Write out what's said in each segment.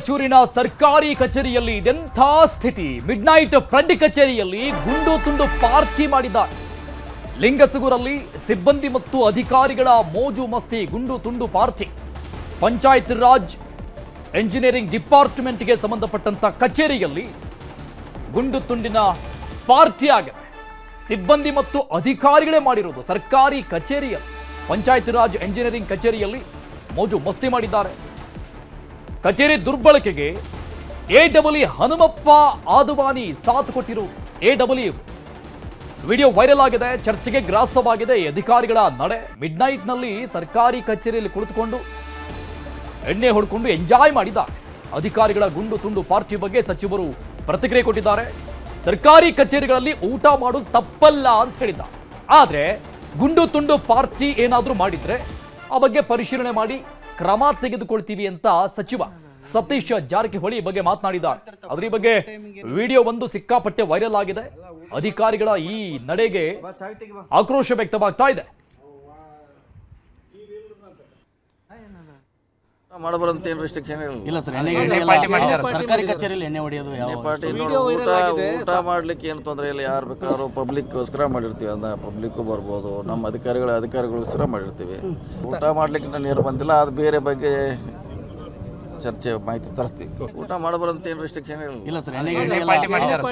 ರಾಯಚೂರಿನ ಸರ್ಕಾರಿ ಕಚೇರಿಯಲ್ಲಿ ಇದೆಂಥ ಸ್ಥಿತಿ. ಮಿಡ್ ನೈಟ್ ಫ್ರೆಂಡ್ ಕಚೇರಿಯಲ್ಲಿ ಗುಂಡು ತುಂಡು ಪಾರ್ಟಿ ಮಾಡಿದ್ದಾರೆ. ಲಿಂಗಸಗೂರಲ್ಲಿ ಸಿಬ್ಬಂದಿ ಮತ್ತು ಅಧಿಕಾರಿಗಳ ಮೋಜು ಮಸ್ತಿ, ಗುಂಡು ತುಂಡು ಪಾರ್ಟಿ. ಪಂಚಾಯತ್ ರಾಜ್ ಎಂಜಿನಿಯರಿಂಗ್ ಡಿಪಾರ್ಟ್ಮೆಂಟ್ಗೆ ಸಂಬಂಧಪಟ್ಟಂತ ಕಚೇರಿಯಲ್ಲಿ ಗುಂಡು ತುಂಡಿನ ಪಾರ್ಟಿ ಆಗಿದೆ. ಸಿಬ್ಬಂದಿ ಮತ್ತು ಅಧಿಕಾರಿಗಳೇ ಮಾಡಿರೋದು. ಸರ್ಕಾರಿ ಕಚೇರಿಯಲ್ಲಿ, ಪಂಚಾಯತ್ ರಾಜ್ ಎಂಜಿನಿಯರಿಂಗ್ ಕಚೇರಿಯಲ್ಲಿ ಮೋಜು ಮಸ್ತಿ ಮಾಡಿದ್ದಾರೆ. ಕಚೇರಿ ದುರ್ಬಳಕೆಗೆ ಎಡಬ್ಲ್ಯೂ ಹನುಮಪ್ಪ ಆದುವಾನಿ ಸಾಥ್ ಕೊಟ್ಟಿರು. ಎಡಬ್ಲ್ಯೂ ವಿಡಿಯೋ ವೈರಲ್ ಆಗಿದೆ, ಚರ್ಚೆಗೆ ಗ್ರಾಸವಾಗಿದೆ. ಅಧಿಕಾರಿಗಳ ನಡೆ. ಮಿಡ್ ನೈಟ್ ನಲ್ಲಿ ಸರ್ಕಾರಿ ಕಚೇರಿಯಲ್ಲಿ ಕುಳಿತುಕೊಂಡು ಎಣ್ಣೆ ಹೊಡ್ಕೊಂಡು ಎಂಜಾಯ್ ಮಾಡಿದ್ದಾರೆ. ಅಧಿಕಾರಿಗಳ ಗುಂಡು ತುಂಡು ಪಾರ್ಟಿ ಬಗ್ಗೆ ಸಚಿವರು ಪ್ರತಿಕ್ರಿಯೆ ಕೊಟ್ಟಿದ್ದಾರೆ. ಸರ್ಕಾರಿ ಕಚೇರಿಗಳಲ್ಲಿ ಊಟ ಮಾಡೋದು ತಪ್ಪಲ್ಲ ಅಂತ ಹೇಳಿದ್ದಾರೆ. ಆದ್ರೆ ಗುಂಡು ತುಂಡು ಪಾರ್ಟಿ ಏನಾದ್ರೂ ಮಾಡಿದ್ರೆ ಆ ಬಗ್ಗೆ ಪರಿಶೀಲನೆ ಮಾಡಿ ಕ್ರಮ ತೆಗೆದುಕೊಳ್ತೀವಿ ಅಂತ ಸಚಿವ ಸತೀಶ್ ಜಾರಕಿಹೊಳಿ ಬಗ್ಗೆ ಮಾತನಾಡಿದ್ದಾರೆ. ಅದರ ಬಗ್ಗೆ ವಿಡಿಯೋ ಒಂದು ಸಿಕ್ಕಾಪಟ್ಟೆ ವೈರಲ್ ಆಗಿದೆ. ಅಧಿಕಾರಿಗಳ ಈ ನಡೆಗೆ ಆಕ್ರೋಶ ವ್ಯಕ್ತವಾಗ್ತಾ ಇದೆ. ಮಾಡಬಾರಂತ ಏನು ರೆಸ್ಟ್ರಿಕ್ಷನ್ ಇಲ್ಲ ಸರ್. ಸರ್ಕಾರಿ ಕಚೇರಿಯಲ್ಲಿ ಎಣ್ಣೆ ಹೊಡೆಯೋದು ಪಾರ್ಟಿ ಊಟ ಮಾಡ್ಲಿಕ್ಕೆ ಏನು ತೊಂದರೆ ಇಲ್ಲ. ಯಾರು ಬೇಕಾದ್ರೂ ಪಬ್ಲಿಕ್ಗೋಸ್ಕರ ಮಾಡಿರ್ತೀವಿ, ಅದನ್ನ ಪಬ್ಲಿಕ್ಕು ಬರ್ಬೋದು. ನಮ್ಮ ಅಧಿಕಾರಿಗಳಿಗೋಸ್ಕರ ಮಾಡಿರ್ತೀವಿ. ಊಟ ಮಾಡ್ಲಿಕ್ಕೆ ನಾನು ಯಾರು ಬಂದಿಲ್ಲ. ಅದು ಬೇರೆ ಬಗ್ಗೆ ಚರ್ಚೆ ಮಾಹಿತಿ ತರಿಸ್ತೀವಿ. ಊಟ ಮಾಡಬಾರಂತ ಏನು ರೆಸ್ಟ್ರಿಕ್ಷನ್ ಇಲ್ಲ ಸರ್.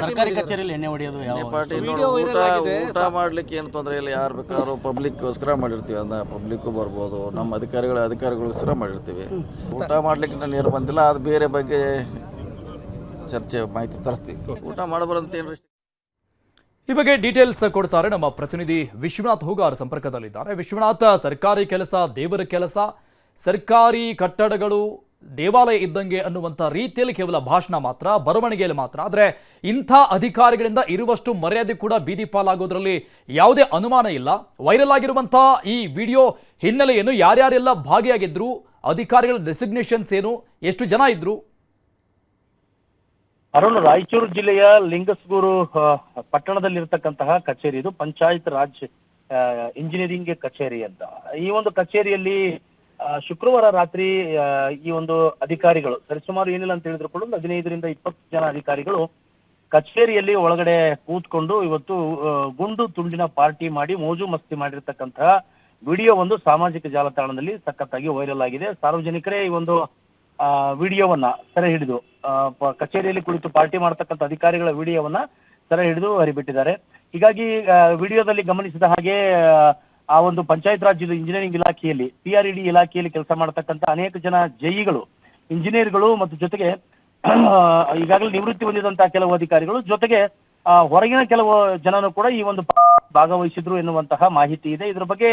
ಸರ್ಕಾರಿ ಕಚೇರಿಯಲ್ಲಿ ಎಣ್ಣೆ ಹೊಡೆಯೋದು ಪಾರ್ಟಿ ಊಟ ಮಾಡ್ಲಿಕ್ಕೆ ಏನು ತೊಂದರೆ ಇಲ್ಲ. ಯಾರು ಬೇಕಾದ್ರೂ ಪಬ್ಲಿಕ್ಗೋಸ್ಕರ ಮಾಡಿರ್ತೀವಿ, ಅದನ್ನ ಪಬ್ಲಿಕ್ಕು ಬರ್ಬೋದು. ನಮ್ಮ ಅಧಿಕಾರಿಗಳಿಗೋಸ್ಕರ ಮಾಡಿರ್ತೀವಿ. ಊಟ ಮಾಡ್ಲಿಕ್ಕೆ ನಾನು ಯಾರು ಬಂದಿಲ್ಲ. ಅದು ಬೇರೆ ಬಗ್ಗೆ ಚರ್ಚೆ ಮಾಹಿತಿ ತರಿಸ್ತೀವಿ. ಊಟ ಮಾಡಬಾರಂತ ಏನು ಈ ಬಗ್ಗೆ ಡೀಟೇಲ್ಸ್ ಕೊಡ್ತಾರೆ ನಮ್ಮ ಪ್ರತಿನಿಧಿ ವಿಶ್ವನಾಥ್ ಹೂಗಾರ್ ಸಂಪರ್ಕದಲ್ಲಿದ್ದಾರೆ. ವಿಶ್ವನಾಥ್, ಸರ್ಕಾರಿ ಕೆಲಸ ದೇವರ ಕೆಲಸ, ಸರ್ಕಾರಿ ಕಟ್ಟಡಗಳು ದೇವಾಲಯ ಇದ್ದಂಗೆ ಅನ್ನುವಂಥ ರೀತಿಯಲ್ಲಿ ಕೇವಲ ಭಾಷಣ ಮಾತ್ರ, ಬರವಣಿಗೆಯಲ್ಲಿ ಮಾತ್ರ. ಆದರೆ ಇಂಥ ಅಧಿಕಾರಿಗಳಿಂದ ಇರುವಷ್ಟು ಮರ್ಯಾದೆ ಕೂಡ ಬೀದಿ ಪಾಲಾಗೋದ್ರಲ್ಲಿ ಯಾವುದೇ ಅನುಮಾನ ಇಲ್ಲ. ವೈರಲ್ ಆಗಿರುವಂಥ ಈ ವಿಡಿಯೋ ಹಿನ್ನೆಲೆ ಏನು, ಯಾರ್ಯಾರೆಲ್ಲ ಭಾಗಿಯಾಗಿದ್ರು, ಅಧಿಕಾರಿಗಳ ಡೆಸಿಗ್ನೇಷನ್ಸ್ ಏನು, ಎಷ್ಟು ಜನ ಇದ್ರು? ಅರುಣ್, ರಾಯಚೂರು ಜಿಲ್ಲೆಯ ಲಿಂಗಸಗೂರು ಪಟ್ಟಣದಲ್ಲಿರ್ತಕ್ಕಂತಹ ಕಚೇರಿ ಇದು. ಪಂಚಾಯತ್ ರಾಜ್ ಇಂಜಿನಿಯರಿಂಗ್ ಕಚೇರಿ ಅಂತ. ಈ ಒಂದು ಕಚೇರಿಯಲ್ಲಿ ಶುಕ್ರವಾರ ರಾತ್ರಿ ಈ ಒಂದು ಅಧಿಕಾರಿಗಳು ಸರಿಸುಮಾರು ಏನಿಲ್ಲ ಅಂತ ಹೇಳಿದ್ರು ಕೂಡ 15ರಿಂದ 20 ಜನ ಅಧಿಕಾರಿಗಳು ಕಚೇರಿಯಲ್ಲಿ ಒಳಗಡೆ ಕೂತ್ಕೊಂಡು ಇವತ್ತು ಗುಂಡು ತುಂಡಿನ ಪಾರ್ಟಿ ಮಾಡಿ ಮೋಜು ಮಸ್ತಿ ಮಾಡಿರ್ತಕ್ಕಂತಹ ವಿಡಿಯೋ ಒಂದು ಸಾಮಾಜಿಕ ಜಾಲತಾಣದಲ್ಲಿ ಸಖತ್ತಾಗಿ ವೈರಲ್ ಆಗಿದೆ. ಸಾರ್ವಜನಿಕರೇ ಈ ಒಂದು ವಿಡಿಯೋವನ್ನ ಸೆರೆ ಹಿಡಿದು ಕಚೇರಿಯಲ್ಲಿ ಕುಳಿತು ಪಾರ್ಟಿ ಮಾಡ್ತಕ್ಕಂಥ ಅಧಿಕಾರಿಗಳ ವಿಡಿಯೋವನ್ನ ಸೆರೆ ಹಿಡಿದು ಹರಿಬಿಟ್ಟಿದ್ದಾರೆ. ಹೀಗಾಗಿ ವಿಡಿಯೋದಲ್ಲಿ ಗಮನಿಸಿದ ಹಾಗೆ ಆ ಒಂದು ಪಂಚಾಯತ್ ರಾಜ್ ಇಂಜಿನಿಯರಿಂಗ್ ಇಲಾಖೆಯಲ್ಲಿ, PRED ಇಲಾಖೆಯಲ್ಲಿ ಕೆಲಸ ಮಾಡತಕ್ಕಂಥ ಅನೇಕ ಜನ ಜೈಗಳು, ಇಂಜಿನಿಯರ್ಗಳು ಮತ್ತು ಜೊತೆಗೆ ಈಗಾಗಲೇ ನಿವೃತ್ತಿ ಹೊಂದಿದಂತಹ ಕೆಲವು ಅಧಿಕಾರಿಗಳು, ಜೊತೆಗೆ ಹೊರಗಿನ ಕೆಲವು ಜನನು ಕೂಡ ಈ ಒಂದು ಭಾಗವಹಿಸಿದ್ರು ಎನ್ನುವಂತಹ ಮಾಹಿತಿ ಇದೆ. ಇದ್ರ ಬಗ್ಗೆ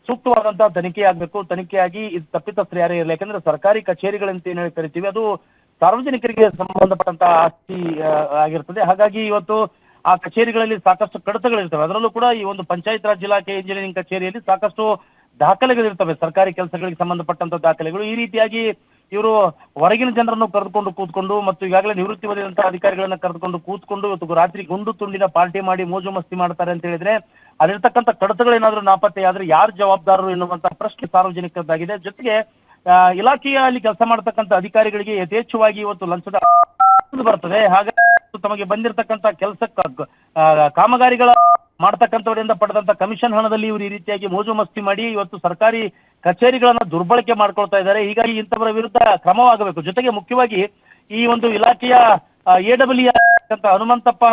ಸೂಕ್ತವಾದಂತಹ ತನಿಖೆ ಆಗಬೇಕು. ತನಿಖೆಯಾಗಿ ಇದು ತಪ್ಪಿತಸ್ಥರು ಯಾರೇ ಇರಲಿ. ಯಾಕಂದ್ರೆ ಸರ್ಕಾರಿ ಕಚೇರಿಗಳಂತ ಏನ್ ಹೇಳಿ ಕರಿತೀವಿ, ಅದು ಸಾರ್ವಜನಿಕರಿಗೆ ಸಂಬಂಧಪಟ್ಟಂತಹ ಆಸ್ತಿ ಆಗಿರ್ತದೆ. ಹಾಗಾಗಿ ಇವತ್ತು ಆ ಕಚೇರಿಗಳಲ್ಲಿ ಸಾಕಷ್ಟು ಕಡತಗಳಿರ್ತವೆ. ಅದರಲ್ಲೂ ಕೂಡ ಈ ಒಂದು ಪಂಚಾಯತ್ ರಾಜ್ ಇಲಾಖೆ ಇಂಜಿನಿಯರಿಂಗ್ ಕಚೇರಿಯಲ್ಲಿ ಸಾಕಷ್ಟು ದಾಖಲೆಗಳಿರ್ತವೆ, ಸರ್ಕಾರಿ ಕೆಲಸಗಳಿಗೆ ಸಂಬಂಧಪಟ್ಟಂತ ದಾಖಲೆಗಳು. ಈ ರೀತಿಯಾಗಿ ಇವರು ಹೊರಗಿನ ಜನರನ್ನು ಕರೆದುಕೊಂಡು ಕೂತ್ಕೊಂಡು ಮತ್ತು ಈಗಾಗಲೇ ನಿವೃತ್ತಿ ಹೊಂದಿದಂತಹ ಅಧಿಕಾರಿಗಳನ್ನ ಕರೆದುಕೊಂಡು ಕೂತ್ಕೊಂಡು ಇವತ್ತು ರಾತ್ರಿ ಗುಂಡು ತುಂಡಿನ ಪಾರ್ಟಿ ಮಾಡಿ ಮೋಜು ಮಸ್ತಿ ಮಾಡ್ತಾರೆ ಅಂತ ಹೇಳಿದ್ರೆ ಅಲ್ಲಿರ್ತಕ್ಕಂಥ ಕಡತಗಳೇನಾದ್ರೂ ನಾಪತ್ತೆ ಆದ್ರೆ ಯಾರು ಜವಾಬ್ದಾರರು ಎನ್ನುವಂತಹ ಪ್ರಶ್ನೆ ಸಾರ್ವಜನಿಕರದ್ದಾಗಿದೆ. ಜೊತೆಗೆ ಇಲಾಖೆಯಲ್ಲಿ ಕೆಲಸ ಮಾಡತಕ್ಕಂಥ ಅಧಿಕಾರಿಗಳಿಗೆ ಯಥೇಚ್ಛವಾಗಿ ಇವತ್ತು ಲಂಚದ ಬರ್ತದೆ. ಹಾಗಾಗಿ ತಮಗೆ ಬಂದಿರತಕ್ಕಂಥ ಕೆಲಸಕ್ಕೆ ಕಾಮಗಾರಿಗಳ ಮಾಡ್ತಕ್ಕಂಥವರಿಂದ ಪಡೆದಂತ ಕಮಿಷನ್ ಹಣದಲ್ಲಿ ಇವರು ಈ ರೀತಿಯಾಗಿ ಮೋಜು ಮಸ್ತಿ ಮಾಡಿ ಇವತ್ತು ಸರ್ಕಾರಿ ಕಚೇರಿಗಳನ್ನ ದುರ್ಬಳಕೆ ಮಾಡ್ಕೊಳ್ತಾ ಇದ್ದಾರೆ. ಹೀಗಾಗಿ ಇಂಥವರ ವಿರುದ್ಧ ಕ್ರಮವಾಗಬೇಕು. ಜೊತೆಗೆ ಮುಖ್ಯವಾಗಿ ಈ ಒಂದು ಇಲಾಖೆಯ ಎಡಬ್ಲ್ಯೂ ಅಂತ ಹನುಮಂತಪ್ಪ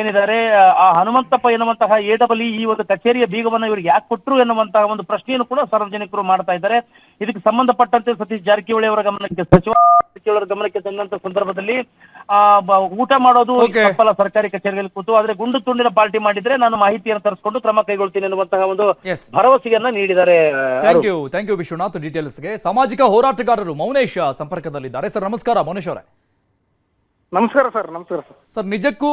ಏನಿದ್ದಾರೆ, ಆ ಹನುಮಂತಪ್ಪ ಎನ್ನುವಂತಹ ಎಡಬ್ಲ್ಯೂ ಈ ಒಂದು ಕಚೇರಿಯ ಬೀಗವನ್ನು ಇವರಿಗೆ ಯಾಕೆ ಕೊಟ್ಟರು ಎನ್ನುವಂತಹ ಒಂದು ಪ್ರಶ್ನೆಯನ್ನು ಕೂಡ ಸಾರ್ವಜನಿಕರು ಮಾಡ್ತಾ ಇದ್ದಾರೆ. ಇದಕ್ಕೆ ಸಂಬಂಧಪಟ್ಟಂತೆ ಸತೀಶ್ ಜಾರಕಿಹೊಳಿ ಅವರ ಗಮನಕ್ಕೆ, ಸಚಿವ ಜಾರಕಿಹೊಳಿ ಅವರ ಗಮನಕ್ಕೆ ತಂದಂತ ಸಂದರ್ಭದಲ್ಲಿ ಊಟ ಮಾಡೋದು ತಪ್ಪಲ್ಲ ಸರ್ಕಾರಿ ಕಚೇರಿಯಲ್ಲಿ ಕೂತು, ಆದ್ರೆ ಗುಂಡು ತುಂಡಿನ ಪಾರ್ಟಿ ಮಾಡಿದ್ರೆ ನಾನು ಮಾಹಿತಿಯನ್ನು ತರಿಸಿಕೊಂಡು ಕ್ರಮ ಕೈಗೊಳ್ತೀನಿ ಎನ್ನುವಂತಹ ಒಂದು ಭರವಸೆಯನ್ನ ನೀಡಿದ್ದಾರೆ. ಥ್ಯಾಂಕ್ ಯು ವಿಶ್ವನಾಥ್ ಡೀಟೇಲ್ಸ್ಗೆ. ಸಾಮಾಜಿಕ ಹೋರಾಟಗಾರರು ಮೌನೇಶ್ ಸಂಪರ್ಕದಲ್ಲಿದ್ದಾರೆ. ಸರ್ ನಮಸ್ಕಾರ ಮೌನೇಶ್ ಅವರೇ. ನಮಸ್ಕಾರ ಸರ್. ನಮಸ್ಕಾರ ಸರ್, ನಿಜಕ್ಕೂ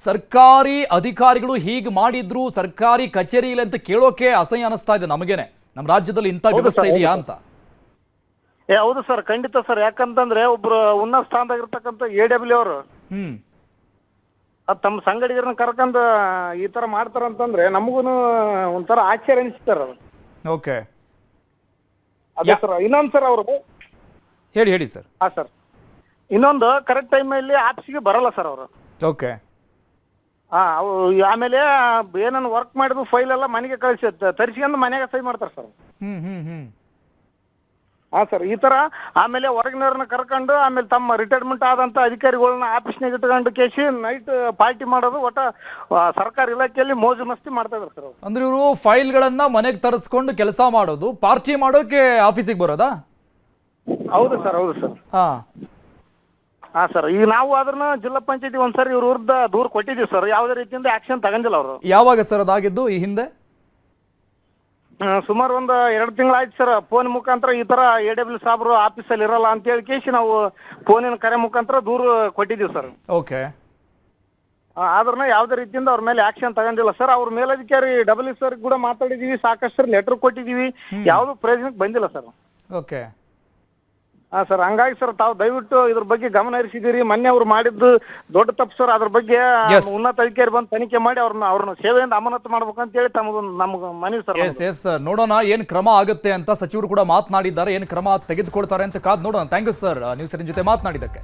ಸರ್ಕಾರಿ ಅಧಿಕಾರಿಗಳು ಹೀಗೆ ಮಾಡಿದ್ರು ಸರ್ಕಾರಿ ಕಚೇರಿಯಲ್ಲಿ ಅಂತ ಕೇಳೋಕೆ ಅಸಹ್ಯ ಅನಿಸ್ತಾ ಇದೆ ನಮಗೇನೆ. ನಮ್ಮ ರಾಜ್ಯದಲ್ಲಿ ಇಂಥ ವ್ಯವಸ್ಥೆ ಇದೆಯಾ ಅಂತ? ಹೌದು ಸರ್, ಖಂಡಿತ ಸರ್. ಯಾಕಂತಂದ್ರೆ ಒಬ್ರು ಉನ್ನತ ಸ್ಥಾನದಾಗಿರ್ತಕ್ಕಂಥ ಎಡಬ್ಲ್ಯೂ ಅವರು ತಮ್ಮ ಸಂಗಡಿಗರನ್ನ ಕರ್ಕೊಂಡ್ ಈ ತರ ಮಾಡ್ತಾರಂತಂದ್ರೆ ನಮಗೂನು ಒಂಥರ ಆಶ್ಚರ್ಯ ಅನಿಸ್ತಾರ. ಓಕೆ, ಅದೇ ಸರ್. ಇನ್ನೊಂದ್ ಸರ್ ಅವರು ಹೇಳಿ ಸರ್. ಹಾ ಸರ್, ಇನ್ನೊಂದು ಕರೆಕ್ಟ್ ಟೈಮಲ್ಲಿ ಆಫೀಸಿಗೆ ಬರಲ್ಲ ಸರ್ ಅವರು. ಓಕೆ. ಅವು ಆಮೇಲೆ ಏನನ್ನು ವರ್ಕ್ ಮಾಡಿದ್ರು ಫೈಲ್ ಎಲ್ಲ ಮನೆಗೆ ಕಳಿಸಿ ತರಿಸ್ಕೊಂಡು ಮನೆಗೆ ಸಹಿ ಮಾಡ್ತಾರೆ ಸರ್. ಹಾಂ ಸರ್, ಈ ಥರ ಆಮೇಲೆ ಹೊರಗಿನವ್ರನ್ನ ಕರ್ಕೊಂಡು ಆಮೇಲೆ ತಮ್ಮ ರಿಟೈರ್ಮೆಂಟ್ ಆದಂಥ ಅಧಿಕಾರಿಗಳನ್ನ ಆಫೀಸ್ನಾಗ ಇಟ್ಕೊಂಡು ಕೇಸಿ ನೈಟ್ ಪಾರ್ಟಿ ಮಾಡೋದು, ಒಟ್ಟ ಸರ್ಕಾರಿ ಇಲಾಖೆಯಲ್ಲಿ ಮೋಜು ಮಸ್ತಿ ಮಾಡ್ತಾ ಇದ್ದಾರೆ ಸರ್. ಅಂದ್ರೆ ಇವರು ಫೈಲ್ಗಳನ್ನ ಮನೆಗೆ ತರಿಸ್ಕೊಂಡು ಕೆಲಸ ಮಾಡೋದು, ಪಾರ್ಟಿ ಮಾಡೋಕೆ ಆಫೀಸಿಗೆ ಬರೋದಾ? ಹೌದು ಸರ್, ಹೌದು ಸರ್. ಹಾಂ ಹಾಂ ಸರ್, ಈಗ ನಾವು ಅದನ್ನ ಜಿಲ್ಲಾ ಪಂಚಾಯತಿ ಒಂದ್ಸರಿ ಇವ್ರ ವಿರುದ್ಧ ದೂರು ಕೊಟ್ಟಿದ್ದೀವಿ ಸರ್. ಯಾವುದೇ ರೀತಿಯಿಂದ ಆಕ್ಷನ್ ತಗೊಂಡಿಲ್ಲ ಅವರು. ಯಾವಾಗ ಸರ್ ಅದಾಗಿದ್ದು ಈ ಹಿಂದೆ? ಸುಮಾರು ಒಂದು 2 ತಿಂಗಳಾಯ್ತು ಸರ್. ಫೋನ್ ಮುಖಾಂತರ ಈ ಥರ AW ಸಾಬ್ರು ಆಫೀಸಲ್ಲಿ ಇರಲ್ಲ ಅಂತ ಹೇಳಿ ಕೇಸಿ ನಾವು ಫೋನಿನ ಕರೆ ಮುಖಾಂತರ ದೂರು ಕೊಟ್ಟಿದ್ದೀವಿ ಸರ್. ಓಕೆ. ಆದ್ರೂ ಯಾವುದೇ ರೀತಿಯಿಂದ ಅವ್ರ ಮೇಲೆ ಆಕ್ಷನ್ ತಗೊಂಡಿಲ್ಲ ಸರ್. ಅವ್ರ ಮೇಲಧಿಕಾರಿ W ಸರ್ ಕೂಡ ಮಾತಾಡಿದ್ದೀವಿ, ಸಾಕಷ್ಟು ಲೆಟರ್ ಕೊಟ್ಟಿದ್ದೀವಿ, ಯಾವುದು ಪ್ರಯೋಜನಕ್ಕೆ ಬಂದಿಲ್ಲ ಸರ್. ಓಕೆ. ಹಾಂ ಸರ್, ಹಂಗಾಗಿ ಸರ್ ತಾವು ದಯವಿಟ್ಟು ಇದ್ರ ಬಗ್ಗೆ ಗಮನ ಹರಿಸಿದ್ದೀರಿ. ಮೊನ್ನೆ ಅವ್ರು ಮಾಡಿದ್ದು ದೊಡ್ಡ ತಪ್ಪು ಸರ್. ಅದ್ರ ಬಗ್ಗೆ Yes. ಉನ್ನತ ಅಧಿಕಾರಿ ಬಂದು ತನಿಖೆ ಮಾಡಿ ಅವ್ರನ್ನ ಸೇವೆಯಿಂದ ಅಮಾನತು ಮಾಡ್ಬೇಕಂತ ಹೇಳಿ ನಮ್ಗೆ ಮನವಿ ಸರ್. ಎಸ್ ನೋಡೋಣ ಏನು ಕ್ರಮ ಆಗುತ್ತೆ ಅಂತ ಸಚಿವರು ಕೂಡ ಮಾತನಾಡಿದ್ದಾರೆ. ಏನು ಕ್ರಮ ತೆಗೆದುಕೊಳ್ತಾರೆ ಅಂತ ಕಾದ್ ನೋಡೋಣ. ಥ್ಯಾಂಕ್ ಯು ಸರ್, ನ್ಯೂಸ್ 18 ಜೊತೆ ಮಾತನಾಡಿದ್ದಕ್ಕೆ.